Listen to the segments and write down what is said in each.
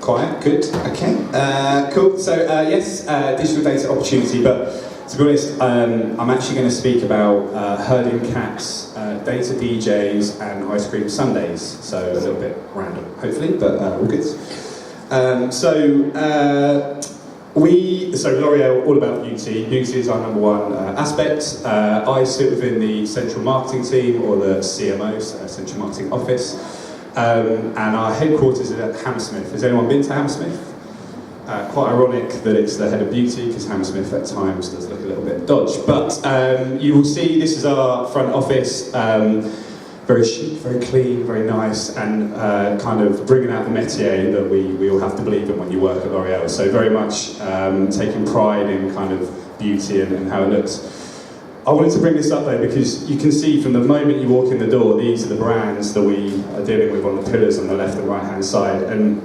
Quiet, good, okay. Cool, so yes, digital data opportunity, but to be honest, I'm actually going to speak about herding cats, data DJs, and ice cream sundaes. So a little bit random, hopefully, but all good. So L'Oreal, all about beauty. Beauty is our number one aspect. I sit within the central marketing team, or the CMO, so Central Marketing Office. And our headquarters is at Hammersmith. Has anyone been to Hammersmith? Quite ironic that it's the head of beauty, because Hammersmith at times does look a little bit dodge. But you will see this is our front office. Very chic, very clean, very nice, and kind of bringing out the métier that we all have to believe in when you work at L'Oreal. So very much taking pride in kind of beauty and how it looks. I wanted to bring this up though because you can see from the moment you walk in the door, these are the brands that we are dealing with on the pillars on the left and right hand side. And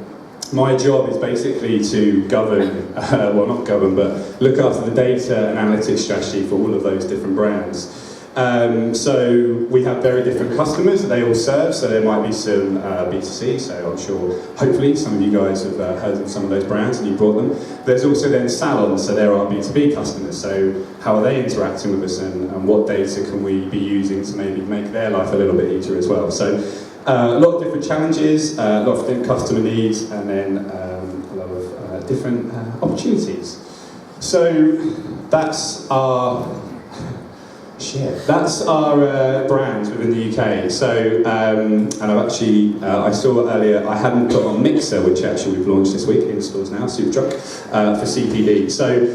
my job is basically to govern, well not govern, but look after the data and analytics strategy for all of those different brands. So we have very different customers that they all serve, so there might be some B2C, so I'm sure, hopefully, some of you guys have heard of some of those brands and you brought them. There's also then salons, so there are B2B customers, so how are they interacting with us and what data can we be using to maybe make their life a little bit easier as well. So a lot of different challenges, a lot of different customer needs, and then a lot of different opportunities. So that's our brands within the UK. So, and I've actually, I saw earlier, I hadn't put on Mixer, which actually we've launched this week in stores now, Superdrug, for CPD. So,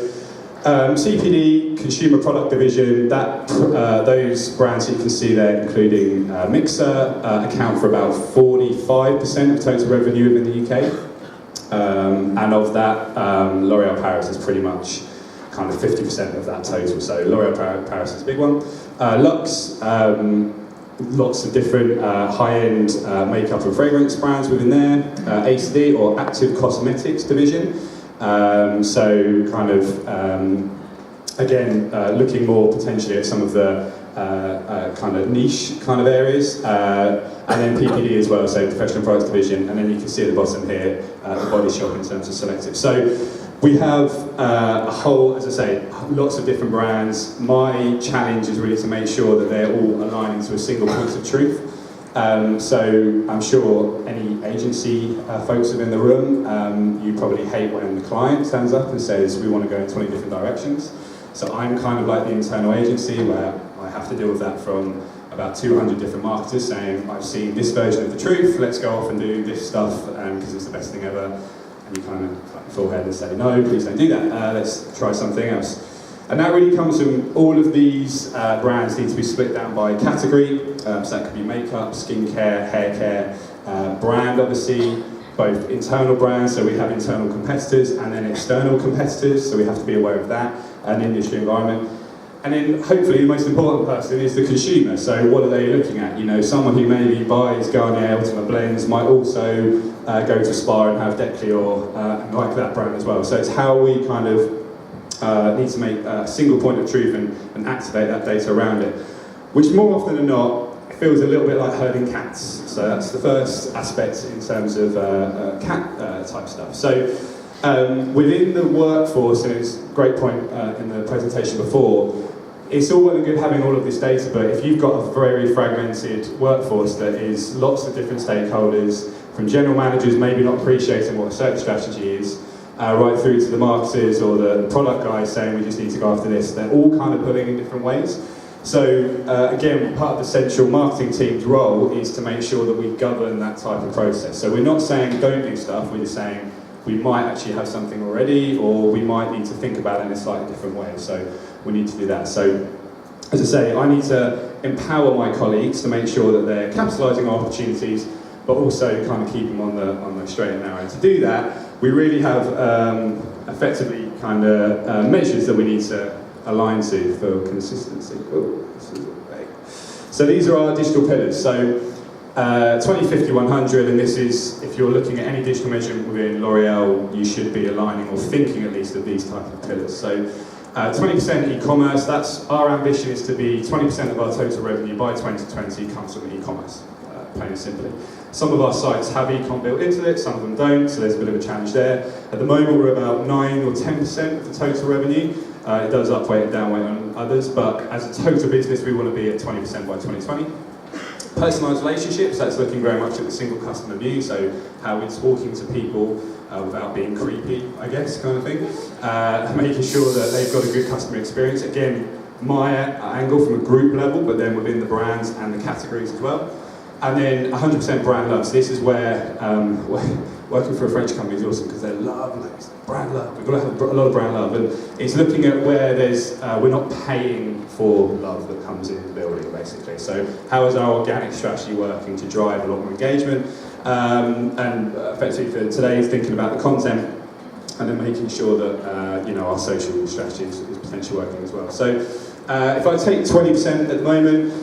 CPD, Consumer Product Division, those brands that you can see there, including Mixer, account for about 45% of total revenue within the UK. And of that, L'Oreal Paris is pretty much kind of 50% of that total, so L'Oreal Paris is a big one. Luxe, lots of different high-end makeup and fragrance brands within there. ACD, or Active Cosmetics Division, so kind of, again, looking more potentially at some of the kind of niche kind of areas. And then PPD as well, so Professional Products Division, and then you can see at the bottom here, the Body Shop in terms of selective. So we have a whole, as I say, lots of different brands. My challenge is really to make sure that they're all aligning to a single point of truth. So I'm sure any agency folks within the room, you probably hate when the client stands up and says, we want to go in 20 different directions. So I'm kind of like the internal agency where I have to deal with that from about 200 different marketers saying, I've seen this version of the truth, let's go off and do this stuff because it's the best thing ever. And you kind of clap your forehead and say, no, please don't do that, let's try something else. And that really comes from all of these brands need to be split down by category, so that could be makeup, skincare, hair care, brand obviously, both internal brands, so we have internal competitors, and then external competitors, so we have to be aware of that, and industry environment. And then hopefully the most important person is the consumer, so what are they looking at? You know, someone who maybe buys Garnier Ultimate Blends might also go to Spa and have Declior and like that brand as well. So it's how we kind of need to make a single point of truth and activate that data around it, which more often than not feels a little bit like herding cats. So that's the first aspect in terms of cat type stuff. So within the workforce, and it's a great point in the presentation before, it's all well and good having all of this data, but if you've got a very fragmented workforce that is lots of different stakeholders, from general managers maybe not appreciating what a search strategy is, right through to the marketers or the product guys saying we just need to go after this, they're all kind of pulling in different ways. So again, part of the central marketing team's role is to make sure that we govern that type of process. So we're not saying don't do stuff, we're just saying we might actually have something already, or we might need to think about it in a slightly different way. So we need to do that. So, as I say, I need to empower my colleagues to make sure that they're capitalising on opportunities, but also kind of keep them on the straight and narrow. And to do that, we really have effectively kind of measures that we need to align to for consistency. Oh, this is vague. So these are our digital pillars. So 20, 50, 100, and this is, if you're looking at any digital measurement within L'Oreal, you should be aligning or thinking at least of these type of pillars. So 20% e-commerce, that's our ambition is to be 20% of our total revenue by 2020 comes from e-commerce, plain and simply. Some of our sites have ecom built into it, some of them don't, so there's a bit of a challenge there. At the moment we're about 9 or 10% of the total revenue. It does upweight and downweight on others, but as a total business we want to be at 20% by 2020. Personalised relationships, that's looking very much at the single customer view, so how it's talking to people without being creepy, I guess, kind of thing. Making sure that they've got a good customer experience. Again, my angle from a group level, but then within the brands and the categories as well. And then 100% brand love. So this is where working for a French company is awesome because they love brand love. We've got to have a lot of brand love, and it's looking at where there's we're not paying for love that comes in the building, basically. So how is our organic strategy working to drive a lot more engagement? And effectively for today, thinking about the content, and then making sure that our social strategy is potentially working as well. So if I take 20% at the moment.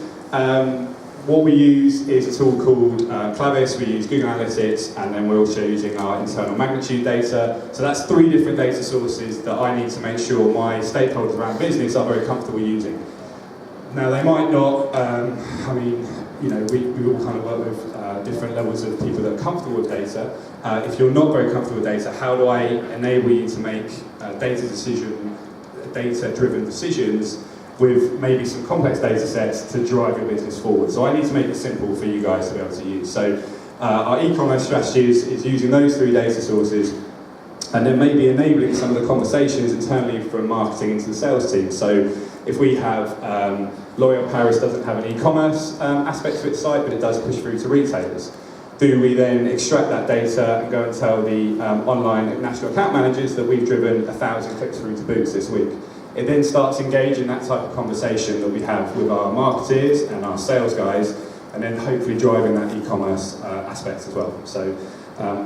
What we use is a tool called Clavis. We use Google Analytics, and then we're also using our internal magnitude data. So that's 3 different data sources that I need to make sure my stakeholders around business are very comfortable using. Now they might not, we all kind of work with different levels of people that are comfortable with data. If you're not very comfortable with data, how do I enable you to make data-driven decisions with maybe some complex data sets to drive your business forward? So I need to make it simple for you guys to be able to use. So our e-commerce strategy is using those 3 data sources, and then maybe enabling some of the conversations internally from marketing into the sales team. So if we have L'Oréal Paris doesn't have an e-commerce aspect to its site, but it does push through to retailers. Do we then extract that data and go and tell the online national account managers that we've driven 1,000 clicks through to Boots this week? It then starts engaging that type of conversation that we have with our marketeers and our sales guys, and then hopefully driving that e-commerce aspect as well. So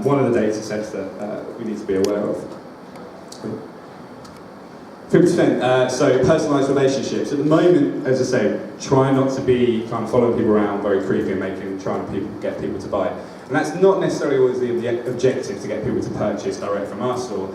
one of the data sets that we need to be aware of. 50%, so personalised relationships. At the moment, as I say, try not to be kind of following people around very creepy and trying to get people to buy. And that's not necessarily always the objective, to get people to purchase direct from us or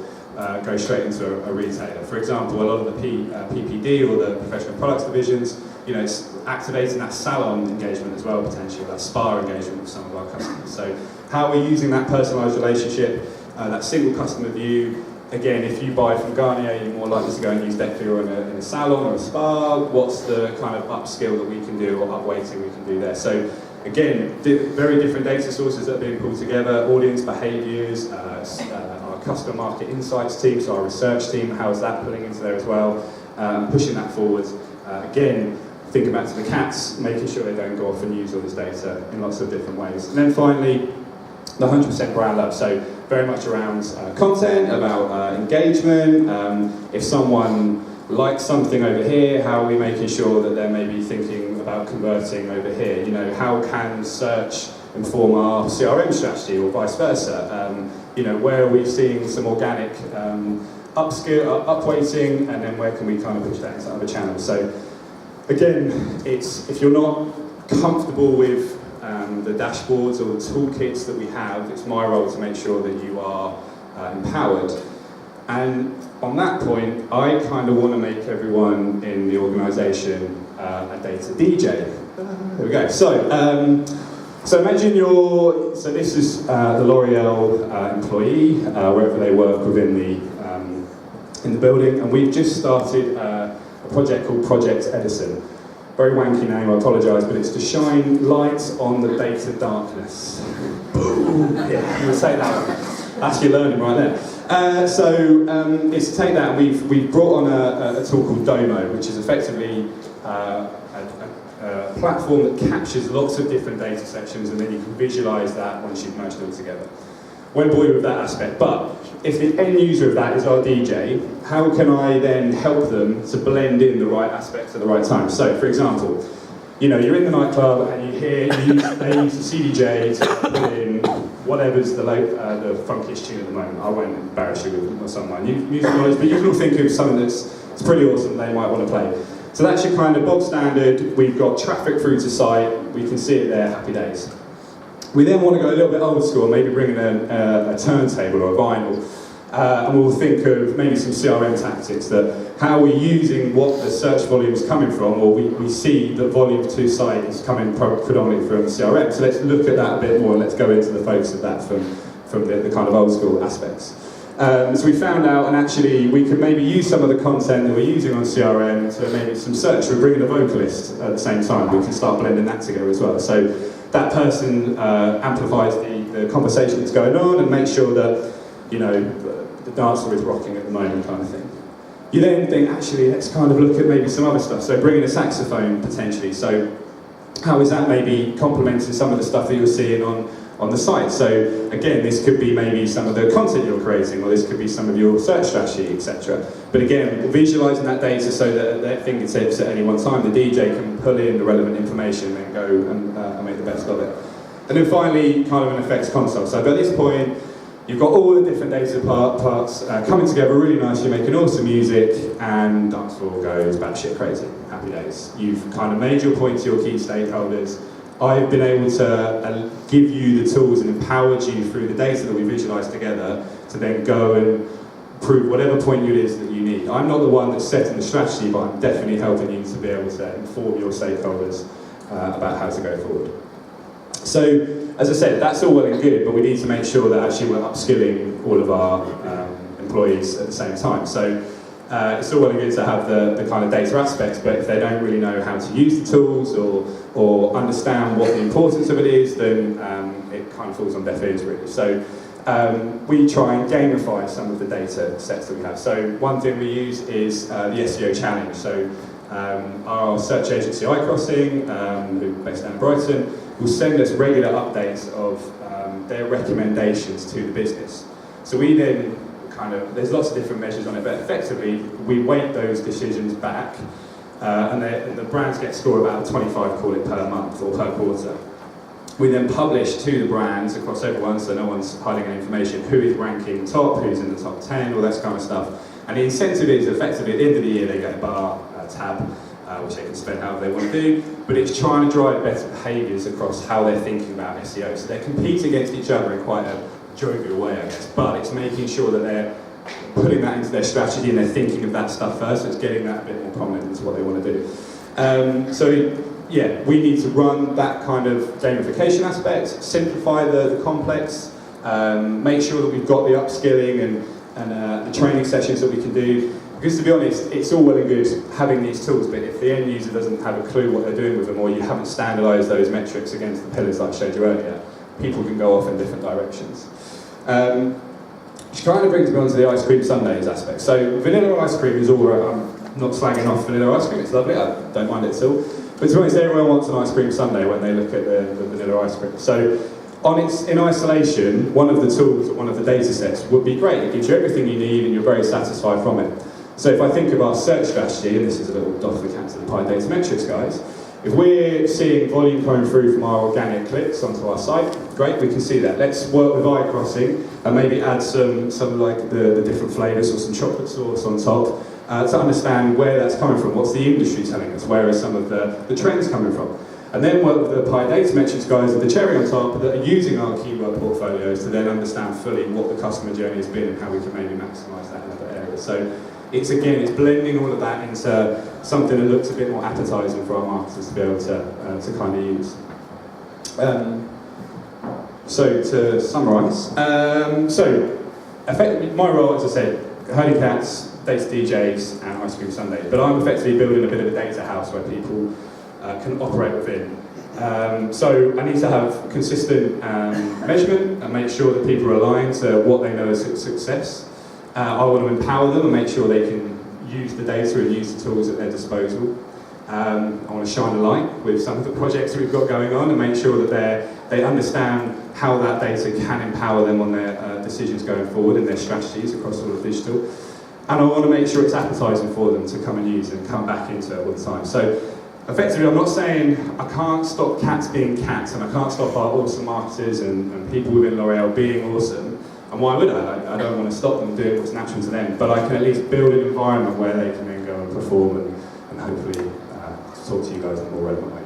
go straight into a retailer. For example, a lot of the PPD or the professional products divisions, it's activating that salon engagement as well, potentially, or that spa engagement with some of our customers. So how are we using that personalised relationship, that single customer view? Again, if you buy from Garnier, you're more likely to go and use Declear in a salon or a spa. What's the kind of upskill that we can do or upweighting we can do there? So again, very different data sources that are being pulled together, audience behaviours, our customer market insights team, so our research team, how is that pulling into there as well, pushing that forward. Again, thinking back to the cats, making sure they don't go off and use all this data in lots of different ways. And then finally, the 100% brand love, so very much around content, about engagement. If someone likes something over here, how are we making sure that they're maybe thinking about converting over here? How can search inform our CRM strategy or vice versa? Where are we seeing some organic upweighting, and then where can we kind of push that into other channels? So again, if you're not comfortable with the dashboards or the toolkits that we have, it's my role to make sure that you are empowered. And on that point, I kind of want to make everyone in the organisation a data DJ. There we go. So imagine so this is the L'Oréal employee, wherever they work within in the building, and we've just started a project called Project Edison. Very wanky name, I apologise, but it's to shine light on the data darkness. Boom! Yeah, you'll say that one. That's your learning right there. So it's to take that, and we've brought on a tool called Domo, which is effectively a platform that captures lots of different data sections, and then you can visualise that once you've merged it all together. Won't bore you with that aspect, but if the end user of that is our DJ, how can I then help them to blend in the right aspects at the right time? So, for example, you're in the nightclub and they use the CDJ to put in whatever's the funkiest tune at the moment. I won't embarrass you with some of my music knowledge, but you can all think of something that's pretty awesome they might want to play. So that's your kind of bog standard. We've got traffic through to site, we can see it there, happy days. We then want to go a little bit old school, maybe bring in a turntable or a vinyl. and we'll think of maybe some CRM tactics, that how we're using what the search volume is coming from, or we see that volume to site is coming predominantly from CRM. So let's look at that a bit more, and let's go into the focus of that from the kind of old school aspects. So we found out, and actually we could maybe use some of the content that we're using on CRM to maybe some search. We're bringing a vocalist at the same time. We can start blending that together as well. So that person amplifies the conversation that's going on and makes sure that, you know, the dancer is rocking at the moment, kind of thing. You then think, actually, let's kind of look at maybe some other stuff. So bringing a saxophone potentially. So how is that maybe complementing some of the stuff that you're seeing on the site? So again, this could be maybe some of the content you're creating, or this could be some of your search strategy, etc. But again, visualizing that data so that at their fingertips at any one time, the DJ can pull in the relevant information and go and make the best of it. And then finally, kind of an effects console. So at this point, you've got all the different data parts coming together really nicely, making awesome music, and dance floor goes batshit crazy. Happy days. You've kind of made your point to your key stakeholders. I've been able to give you the tools and empowered you through the data that we visualise together to then go and prove whatever point it is that you need. I'm not the one that's setting the strategy, but I'm definitely helping you to be able to inform your stakeholders about how to go forward. So, as I said, that's all well and good, but we need to make sure that actually we're upskilling all of our employees at the same time. So it's all well and good to have the kind of data aspects, but if they don't really know how to use the tools or understand what the importance of it is, then it kind of falls on deaf ears really. So we try and gamify some of the data sets that we have. So one thing we use is the SEO challenge. So our search agency iCrossing, who are based down in Brighton, will send us regular updates of their recommendations to the business. So we then there's lots of different measures on it, but effectively we weight those decisions back, and the brands get scored about 25, call it, per month or per quarter. We then publish to the brands across everyone, so no one's hiding any information, who is ranking top, who's in the top 10, all that kind of stuff. And the incentive is effectively at the end of the year they get a bar, a tab, which they can spend however they want to do, but it's trying to drive better behaviours across how they're thinking about SEO. So they're competing against each other in quite a jovial way, I guess, but it's making sure that they're putting that into their strategy and they're thinking of that stuff first, so it's getting that a bit more prominent into what they want to do. So yeah, we need to run that kind of gamification aspect, simplify the complex, make sure that we've got the upskilling and the training sessions that we can do. Because to be honest, it's all well and good having these tools, but if the end user doesn't have a clue what they're doing with them, or you haven't standardised those metrics against the pillars like I showed you earlier, people can go off in different directions. Trying to bring to the ice cream sundaes aspect. So vanilla ice cream is all right. I'm not slagging off vanilla ice cream, it's lovely, I don't mind it at all. But to be honest, everyone wants an ice cream sundae when they look at the vanilla ice cream. So in isolation, one of the tools, one of the data sets would be great. It gives you everything you need and you're very satisfied from it. So if I think of our search strategy, and this is a little doff the cat to the pie Datametrics guys, if we're seeing volume coming through from our organic clicks onto our site, great, we can see that. Let's work with iCrossing and maybe add some like the different flavours or some chocolate sauce on top to understand where that's coming from. What's the industry telling us? Where are some of the trends coming from? And then work with the Pi Datametrics guys with the cherry on top that are using our keyword portfolios to then understand fully what the customer journey has been and how we can maybe maximise that in other areas. So it's blending all of that into something that looks a bit more appetising for our marketers to be able to kind of use. So to summarise, effectively my role, as I said, herding cats, data DJs and ice cream sundaes, but I'm effectively building a bit of a data house where people can operate within. So I need to have consistent measurement and make sure that people are aligned to what they know as success. I want to empower them and make sure they can use the data and use the tools at their disposal. I want to shine a light with some of the projects we've got going on and make sure that they understand how that data can empower them on their decisions going forward and their strategies across all of digital. And I want to make sure it's appetising for them to come and use and come back into it all the time. So effectively, I'm not saying I can't stop cats being cats and I can't stop our awesome marketers and people within L'Oreal being awesome. And why would I? I don't want to stop them doing what's natural to them, but I can at least build an environment where they can then go and perform and hopefully talk to you guys in a more relevant way.